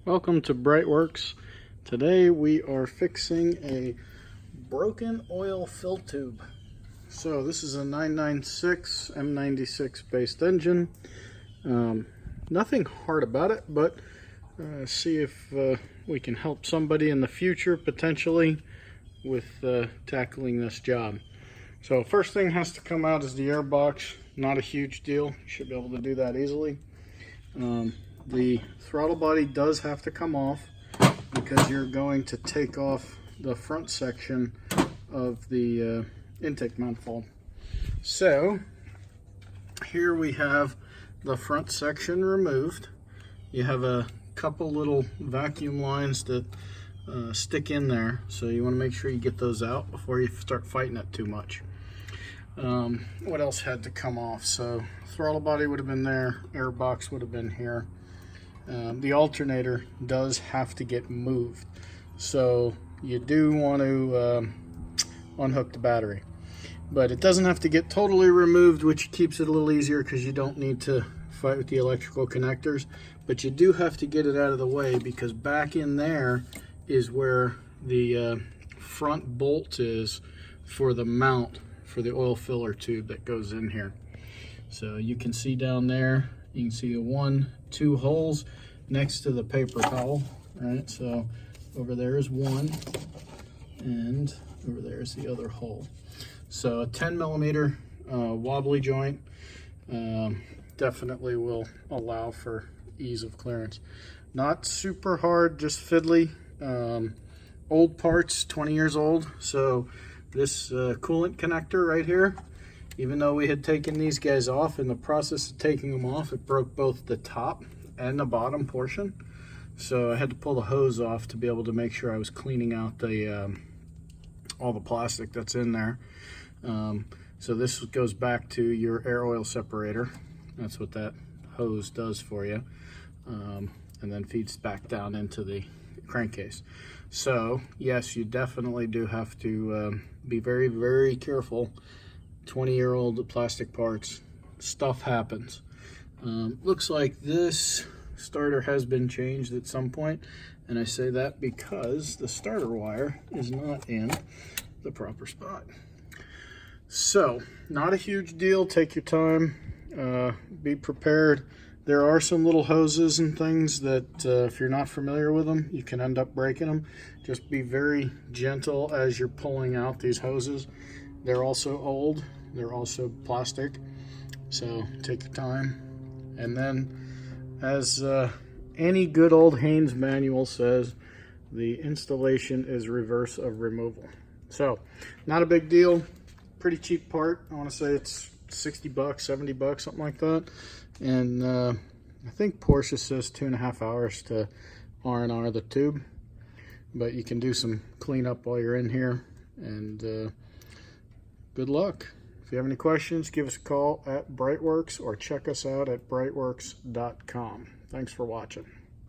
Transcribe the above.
Welcome to Breitwerks. Today we are fixing a broken oil fill tube. So this is a 996 M96 based engine. Nothing hard about it, but see if we can help somebody in the future potentially with tackling this job. So first thing has to come out is the air box. Not a huge deal. You should be able to do that easily. The throttle body does have to come off because you're going to take off the front section of the intake manifold. So here we have the front section removed. You have a couple little vacuum lines that stick in there, so you want to make sure you get those out before you start fighting it too much. What else had to come off? So throttle body would have been there, air box would have been here. The alternator does have to get moved, so you do want to unhook the battery, but it doesn't have to get totally removed, which keeps it a little easier because you don't need to fight with the electrical connectors. But you do have to get it out of the way because back in there is where the front bolt is for the mount for the oil filler tube that goes in here. So you can see down there, you can see the 2 holes next to the paper towel. Right, so over there is one, and over there is the other hole. So a 10mm wobbly joint definitely will allow for ease of clearance. Not super hard, just fiddly. Old parts, 20 years old. So this coolant connector right here, even though we had taken these guys off, in the process of taking them off, it broke both the top and the bottom portion. So I had to pull the hose off to be able to make sure I was cleaning out the all the plastic that's in there. So this goes back to your air oil separator. That's what that hose does for you. And then feeds back down into the crankcase. So yes, you definitely do have to be very, very careful. 20-year-old plastic parts, stuff happens. Looks like this starter has been changed at some point, and I say that because the starter wire is not in the proper spot. So not a huge deal. Take your time, be prepared. There are some little hoses and things that if you're not familiar with them, you can end up breaking them. Just be very gentle as you're pulling out these hoses. They're also old, they're also plastic, so take your time. And then, as any good old Haynes manual says, the installation is reverse of removal. So not a big deal, pretty cheap part. I want to say it's 60 bucks, 70 bucks, something like that. And I think Porsche says 2.5 hours to R&R the tube, but you can do some cleanup while you're in here, and good luck. If you have any questions, give us a call at Breitwerks or check us out at breitwerks.com. Thanks for watching.